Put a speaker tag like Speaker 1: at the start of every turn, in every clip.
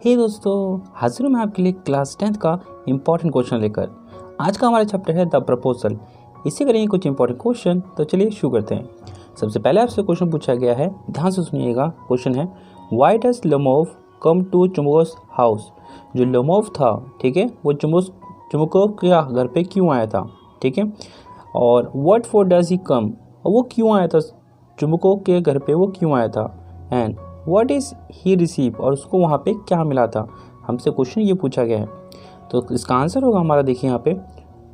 Speaker 1: हे दोस्तों, हाजिर हूँ मैं आपके लिए क्लास 10th का इम्पॉर्टेंट क्वेश्चन लेकर। आज का हमारा चैप्टर है द प्रपोजल। इसी करेंगे कुछ इंपॉर्टेंट क्वेश्चन। तो चलिए शुरू करते हैं। सबसे पहले आपसे क्वेश्चन पूछा गया है, ध्यान से सुनिएगा। क्वेश्चन है, why does Lomov come to Chubukov house. जो लोमोव था, ठीक है, वो चुमकोव के घर पे क्यों आया था, ठीक है। और व्हाट फॉर डज ही कम, वो क्यों आया था, चुमकोव के घर पे वो क्यों आया था। And what is he receive, और उसको वहाँ पे क्या मिला था। हमसे क्वेश्चन ये पूछा गया है। तो इसका आंसर होगा हमारा, देखिए यहाँ पे,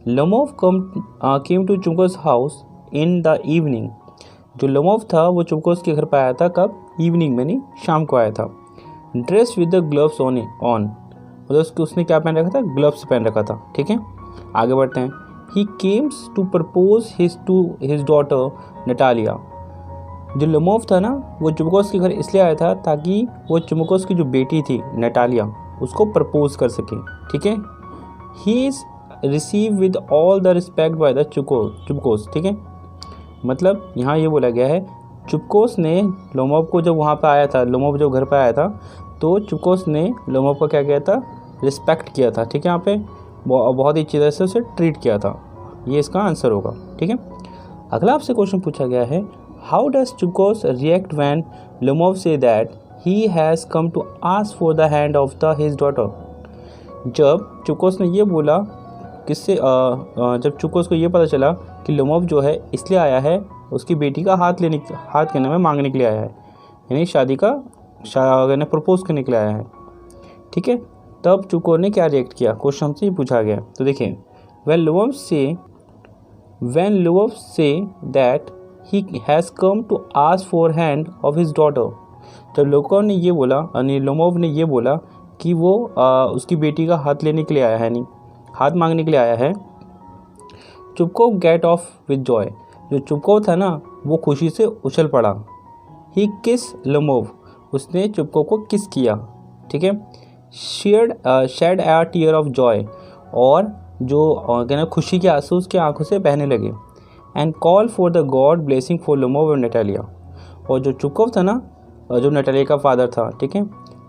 Speaker 1: Lomov came to Chubukov house in the evening. जो लोमोव था वो चुमकोस के घर पर आया था, कब, इवनिंग में, नहीं शाम को आया था। Dress with the gloves on मतलब उसने क्या पहन रखा था, ग्लव्स पहन रखा था, ठीक है। आगे बढ़ते हैं। He comes to propose his daughter Natalia. जो लोमोव था ना, वो चुमकोस के घर इसलिए आया था ताकि वो चुमकोस की जो बेटी थी नटालिया, उसको प्रपोज कर सके, ठीक है। He is receive with all the respect by the Chubukov, ठीक है। मतलब यहाँ ये बोला गया है, चुमकोस ने लोमोव को जब वहाँ पर आया था, लोमोव जब घर पर आया था, तो चुमकोस ने लोमोव को क्या किया था, रिस्पेक्ट किया था, ठीक है। यहाँ पे बहुत ही अच्छी तरह से उसे ट्रीट किया था। ये इसका आंसर होगा, ठीक है। अगला आपसे क्वेश्चन पूछा गया है, How does Chukos react when Lomov say that he has come to ask for the hand of his daughter? जब चुकोस ने ये बोला, जब चुकोस को ये पता चला कि लोमोव जो है इसलिए आया है, उसकी बेटी का हाथ करने में मांगने के लिए आया है, यानी शादी का प्रपोज करने के लिए आया है, ठीक है। तब चुको ने क्या रिएक्ट किया, क्वेश्चन हमसे ये पूछा गया। तो देखिए, when Lomov say that he has come to ask for hand of his daughter। जब लोमोव ने ये बोला कि वो उसकी बेटी का हाथ लेने के लिए आया है, नहीं हाथ मांगने के लिए आया है। चुपकोव गेट ऑफ विद जॉय। जो चुपकोव था ना, वो खुशी से उछल पड़ा। ही किस लोमोव, उसने चुपकोव को किस किया, ठीक है। Shed a tear of joy, और जो खुशी के आंसू उसकी आंखों से बहने लगे। And call for the God blessing for Lomov और नटालिया। और जो चुकोव था ना, जो नटालिया का फादर था, ठीक है,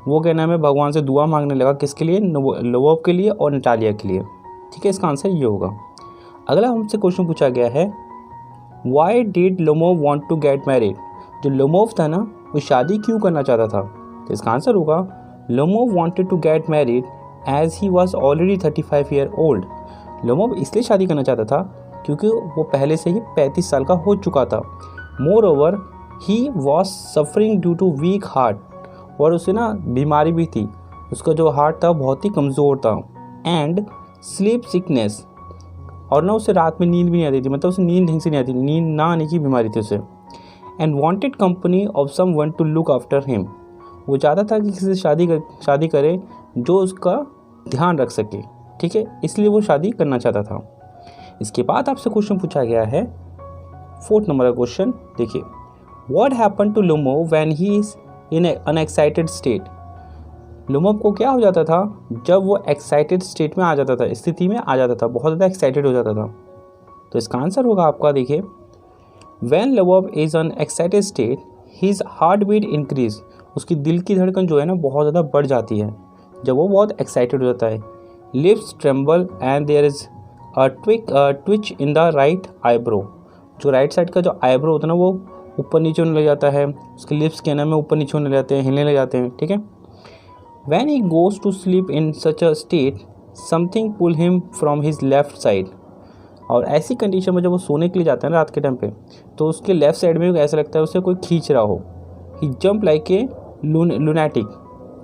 Speaker 1: वो क्या नाम है, भगवान से दुआ मांगने लगा, किसके लिए, लोमोव के लिए और नटालिया के लिए, ठीक है। इसका आंसर ये होगा। अगला हमसे क्वेश्चन पूछा गया है, why did Lomov want to get married. जो लोमोव था ना, वो शादी क्यों करना चाहता था। तो इसका आंसर होगा, Lomov wanted to get married as he was already 35 year old. Lomov इसलिए शादी करना चाहता था क्योंकि वो पहले से ही 35 साल का हो चुका था। Moreover he was suffering due to weak heart, और उसे ना बीमारी भी थी, उसका जो हार्ट था बहुत ही कमज़ोर था। एंड स्लीप सिकनेस, और ना उसे रात में नींद भी नहीं आती थी, मतलब उसे नींद ढंग से नहीं आती, नींद ना आने की बीमारी थी उसे। And wanted company of someone to look after him. वो चाहता था कि किसी से शादी करे जो उसका ध्यान रख सके, ठीक है, इसलिए वो शादी करना चाहता था। इसके बाद आपसे क्वेश्चन पूछा गया है, 4th नंबर का क्वेश्चन, देखिए, what happen to Lomov when he is in an excited state. Lomov को क्या हो जाता था जब वो एक्साइटेड स्टेट में आ जाता था, स्थिति में आ जाता था, बहुत ज़्यादा एक्साइटेड हो जाता था। तो इसका आंसर होगा आपका, देखिए, when Lomov is an excited state his heartbeat increase. उसकी दिल की धड़कन जो है ना, बहुत ज़्यादा बढ़ जाती है जब वो बहुत एक्साइटेड हो जाता है। Lips tremble and there is twitch in the right eyebrow. जो राइट साइड का जो आईब्रो होता है ना, वो ऊपर नीचे होने लग जाता है, उसके लिप्स के ना में ऊपर नीचे होने लग जाते हैं, हिलने लग जाते हैं, ठीक है। When he goes to sleep in such a state something pull him from his left side. और ऐसी कंडीशन में जब वो सोने के लिए जाता है ना रात के टाइम पे, तो उसके लेफ्ट साइड में ऐसा लगता है उसे कोई खींच रहा हो। ही जंप लाइक ए लुनैटिक।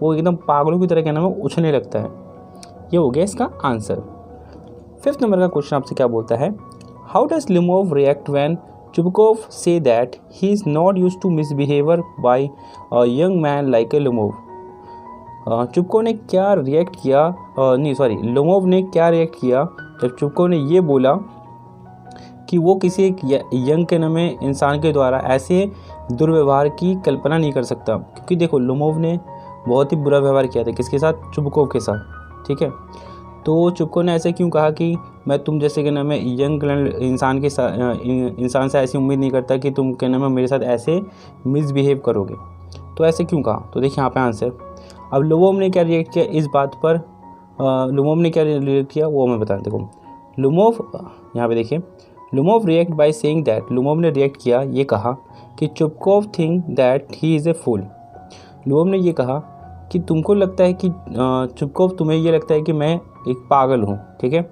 Speaker 1: वो एकदम पागलों की तरह क्या नाम है, उछलने लगता है। ये हो गया इसका आंसर। 5th नंबर का क्वेश्चन आपसे क्या बोलता है, how does Lomov react when Chubukov say that he is not used to misbehaviour by a young man like a Lomov. Chubukov ने क्या रिएक्ट किया, लोमोव ने क्या रिएक्ट किया जब चुबकोव ने ये बोला कि वो किसी एक यंग के नाम में इंसान के द्वारा ऐसे दुर्व्यवहार की कल्पना नहीं कर सकता। क्योंकि देखो, लोमोव ने बहुत ही बुरा व्यवहार किया था, किसके साथ, चुबकोव के साथ, ठीक है। तो चुबकोव ने ऐसे क्यों कहा कि मैं तुम जैसे के नाम है यंग इंसान से ऐसी उम्मीद नहीं करता कि तुम के नाम है मेरे साथ ऐसे मिसबिहेव करोगे। तो ऐसे क्यों कहा, तो देखिए यहाँ पे आंसर, अब लोमोव ने क्या रिएक्ट किया इस बात पर, लोमोव ने क्या रिएक्ट किया वो मैं बताता हूँ। लोमोव यहाँ पे देखिए, Lomov react by saying that, Lomov ने रिएक्ट किया ये कहा कि Chubukov think that he is a fool. Lomov ने ये कहा कि तुमको लगता है कि चुपकोव तुम्हें ये लगता है कि मैं एक पागल हूँ, ठीक है।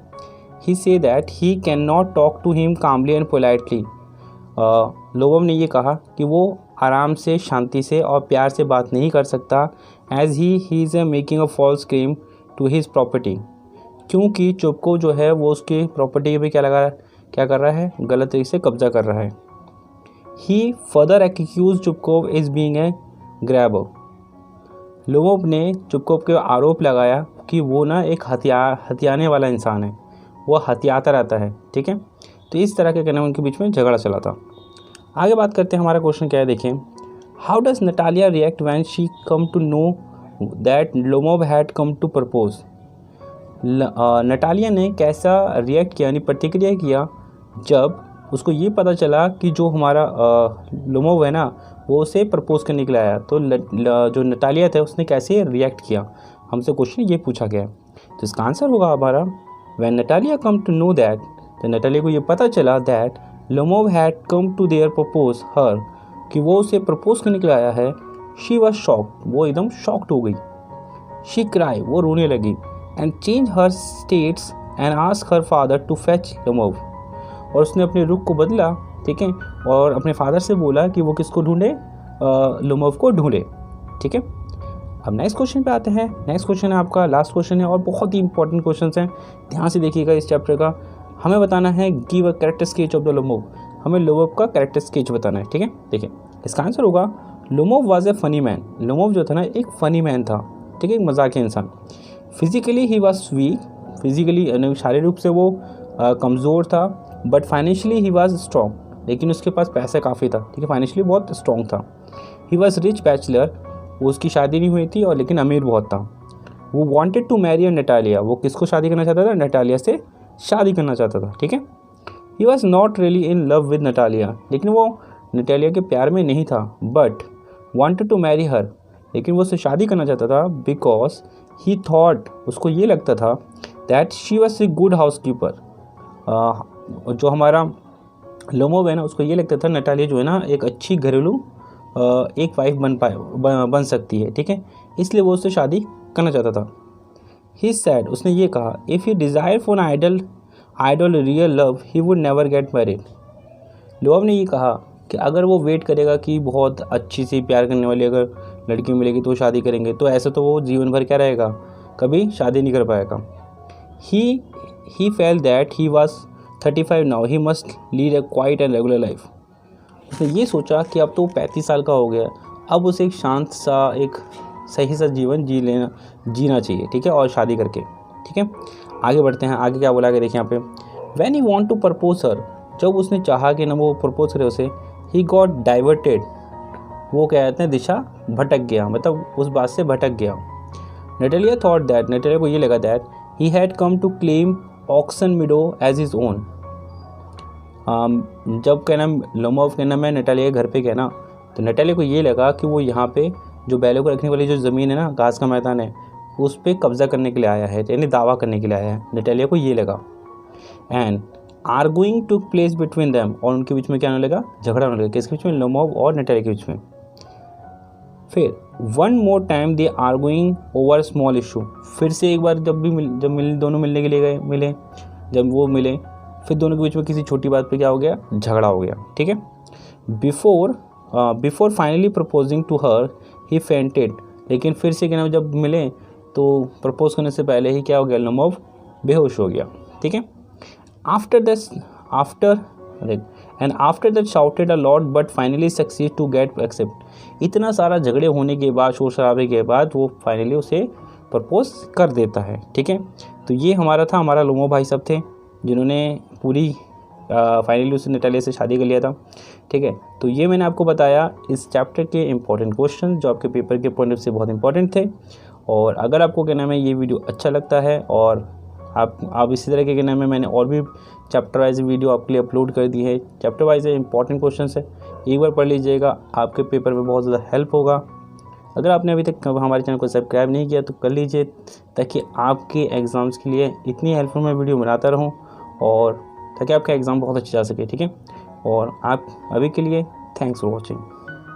Speaker 1: He say that he can not talk to him calmly and politely. Lomov ने ये कहा कि वो आराम से, शांति से और प्यार से बात नहीं कर सकता, as he is making a false claim to his property, क्योंकि चुपको जो है वो उसके प्रॉपर्टी पे क्या कर रहा है, गलत तरीके से कब्जा कर रहा है। He further accuse Chubukov is being a grabber. Lomov ने चुपकोव के आरोप लगाया कि वो ना एक हथियाने वाला इंसान है, वो हथियाता रहता है, ठीक है। तो इस तरह के कहने उनके बीच में झगड़ा चला था। आगे बात करते हैं, हमारा क्वेश्चन क्या है देखिए, how does Natalia react when she come to know that Lomov had come to propose. Natalia ने कैसा रिएक्ट किया, यानी प्रतिक्रिया किया जब उसको ये पता चला कि जो हमारा लोमोव है ना वो उसे प्रपोज करने के लिए आया। तो जो नटालिया था उसने कैसे रिएक्ट किया, हमसे क्वेश्चन ये पूछा गया है। तो इसका आंसर होगा हमारा when Natalia come to know that, तो नटालिया को ये पता चला that Lomov had come to there propose her, कि वो उसे प्रपोज करने के लिए आया है। शी वॉज शॉक्ड, वो एकदम शॉक्ड हो गई। शी क्राई, वो रोने लगी। And change her status and ask her father to fetch Lomov, और उसने अपने रुख को बदला, ठीक है, और अपने फादर से बोला कि वो किसको ढूंढे, लोमोव को ढूंढे, ठीक है। अब नेक्स्ट क्वेश्चन पे आते हैं। नेक्स्ट क्वेश्चन है आपका लास्ट क्वेश्चन है और बहुत ही इंपॉर्टेंट क्वेश्चन हैं, ध्यान से देखिएगा इस चैप्टर का। हमें बताना है give a character sketch of the Lomov, हमें लोमोव का कैरेक्टर स्केच बताना है, ठीक है। देखिए इसका आंसर होगा Lomov was a funny man. Lomov जो था ना एक फ़नी मैन था, ठीक है, एक मजाकिया इंसान। Physically he was weak, physically शारीरिक रूप से वो कमज़ोर था, but financially he was strong, लेकिन उसके पास पैसा काफ़ी था, ठीक है, फाइनेंशियली बहुत स्ट्रॉन्ग था। ही वाज रिच बैचलर, वो उसकी शादी नहीं हुई थी और लेकिन अमीर बहुत था। वो वांटेड टू मैरी नटालिया, वो किसको शादी करना चाहता था, नटालिया से शादी करना चाहता था, ठीक है। He was not really in love with Natalia, लेकिन वो नटालिया के प्यार में नहीं था, but wanted to marry her, लेकिन वो उससे शादी करना चाहता था बिकॉज ही थॉट, उसको ये लगता था that she was a good house keeper. जो हमारा लोमोव है ना उसको ये लगता था नटालिया जो है ना एक अच्छी घरेलू एक वाइफ बन सकती है, ठीक है, इसलिए वो उससे शादी करना चाहता था। ही सैड, उसने ये कहा, if he desire for ideal real love he would never get married. Lomov ने ये कहा कि अगर वो वेट करेगा कि बहुत अच्छी सी प्यार करने वाली अगर लड़की मिलेगी तो वो शादी करेंगे, तो ऐसा तो वो जीवन भर क्या रहेगा, कभी शादी नहीं कर पाएगा। He feel that he was 35 now, he must lead a quiet and regular life. उसने ये सोचा कि अब तो वो 35 साल का हो गया, अब उसे एक शांत सा, एक सही सा जीवन जीना चाहिए, ठीक है, और शादी करके, ठीक है। आगे बढ़ते हैं, आगे क्या बोला गया देखिए यहाँ पे, when he want to propose her, जब उसने चाहा कि ना वो प्रपोज करे उसे, ही गॉट डाइवर्टेड, वो क्या कहते हैं दिशा भटक गया, मतलब उस बात से भटक गया। नटालिया थॉट दैट, नटालिया को ये लगा that he had come to claim Oxen Meadow as his own. जब कहना लोमोव कहना मैं नटालिया के घर पे गया ना, तो नटालिया को ये लगा कि वो यहाँ पे जो बैलों को रखने वाली जो ज़मीन है ना, घास का मैदान है, उस पर कब्जा करने के लिए आया है, यानी दावा करने के लिए आया है, नटालिया को ये लगा। And arguing took place between them, और उनके बीच में क्या होने लगा, झगड़ा होने लगा, किसके बीच में, लोमोव और नटालिया के बीच में। फिर वन मोर टाइम दे आर्गुइंग ओवर स्मॉल इशू, फिर से एक बार दोनों मिलने के लिए गए, जब वो मिले फिर दोनों के बीच में किसी छोटी बात पे क्या हो गया, झगड़ा हो गया, ठीक है। Before finally proposing to her he fainted, लेकिन फिर से क्या नाम जब मिले तो प्रपोज करने से पहले ही क्या हो गया, लोमोव बेहोश हो गया, ठीक है। After that shouted a lot but finally succeed to get accept, इतना सारा झगड़े होने के बाद, शोर शराबे के बाद वो फाइनली उसे प्रपोज कर देता है, ठीक है। तो ये हमारा लोमोव भाई साहब थे जिन्होंने पूरी फाइनली उसे नटालिया से शादी कर लिया था, ठीक है। तो ये मैंने आपको बताया इस चैप्टर के इंपॉर्टेंट क्वेश्चन जो आपके पेपर के पॉइंट ऑफ से बहुत इंपॉर्टेंट थे। और अगर आपको क्या नाम है ये वीडियो अच्छा लगता है और आप इसी तरह के क्या नाम है मैंने और भी चैप्टर वाइज वीडियो आपके लिए अपलोड कर दी है, चैप्टर वाइज इंपॉर्टेंट क्वेश्चन है, एक बार पढ़ लीजिएगा, आपके पेपर में बहुत ज़्यादा हेल्प होगा। अगर आपने अभी तक हमारे चैनल को सब्सक्राइब नहीं किया तो कर लीजिए, ताकि आपके एग्ज़ाम्स के लिए इतनी हेल्पफुल मैं वीडियो बनाता रहूँ और ताकि आपका एग्ज़ाम बहुत अच्छा जा सके, ठीक है। और आप अभी के लिए थैंक्स फॉर वॉचिंग।